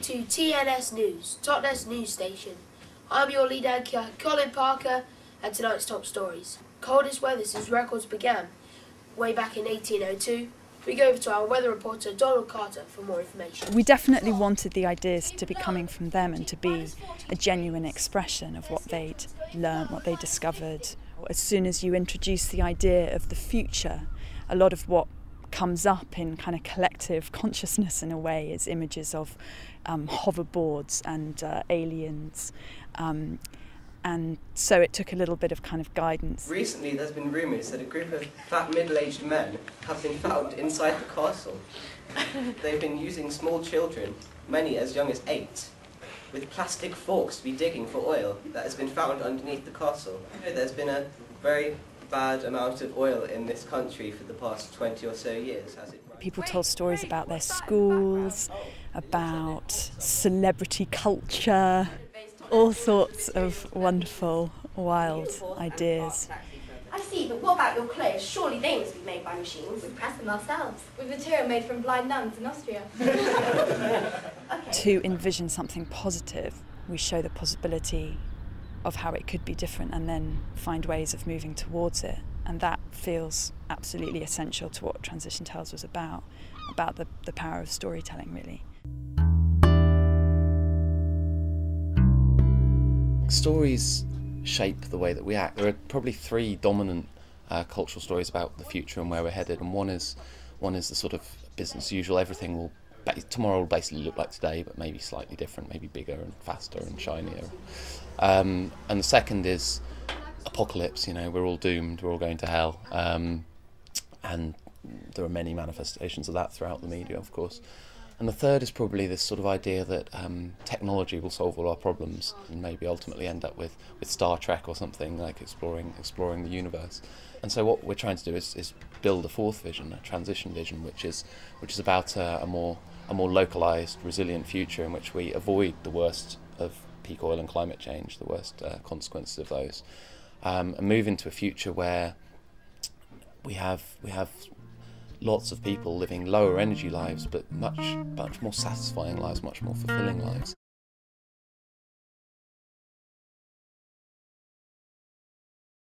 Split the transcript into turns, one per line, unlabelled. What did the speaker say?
to TNS News, Totnes news station. I'm your lead anchor, Colin Parker, and tonight's top stories. Coldest weather since records began, way back in 1802. We go over to our weather reporter, Donald Carter, for more information.
We definitely wanted the ideas to be coming from them and to be a genuine expression of what they'd learned, what they discovered. As soon as you introduce the idea of the future, a lot of what comes up in kind of collective consciousness in a way is images of hoverboards and aliens, and so it took a little bit of kind of guidance.
Recently there's been rumours that a group of fat middle-aged men have been found inside the castle. They've been using small children, many as young as 8, with plastic forks to be digging for oil that has been found underneath the castle. There's been a very bad amount of oil in this country for the past 20 or so years, has it?
People told stories about their schools, about celebrity culture, all sorts of wonderful, wild ideas.
I see, but what about your clothes? Surely they must be made by machines.
We press them ourselves, with material made from blind nuns in Austria.
To envision something positive, we show the possibility of how it could be different and then find ways of moving towards it. And that feels absolutely essential to what Transition Tales was about the power of storytelling, really.
Stories shape the way that we act. There are probably 3 dominant cultural stories about the future and where we're headed, and one is the sort of business as usual. Everything will tomorrow will basically look like today, but maybe slightly different, maybe bigger and faster and shinier. And the second is apocalypse. You know, we're all doomed. We're all going to hell, and there are many manifestations of that throughout the media, of course. And the third is probably this sort of idea that technology will solve all our problems and maybe ultimately end up with Star Trek or something, like exploring the universe. And so what we're trying to do is build a fourth vision, a transition vision, which is about a more localised, resilient future in which we avoid the worst of peak oil and climate change, the worst consequences of those, and move into a future where we have lots of people living lower energy lives, but much more satisfying lives, much more fulfilling lives.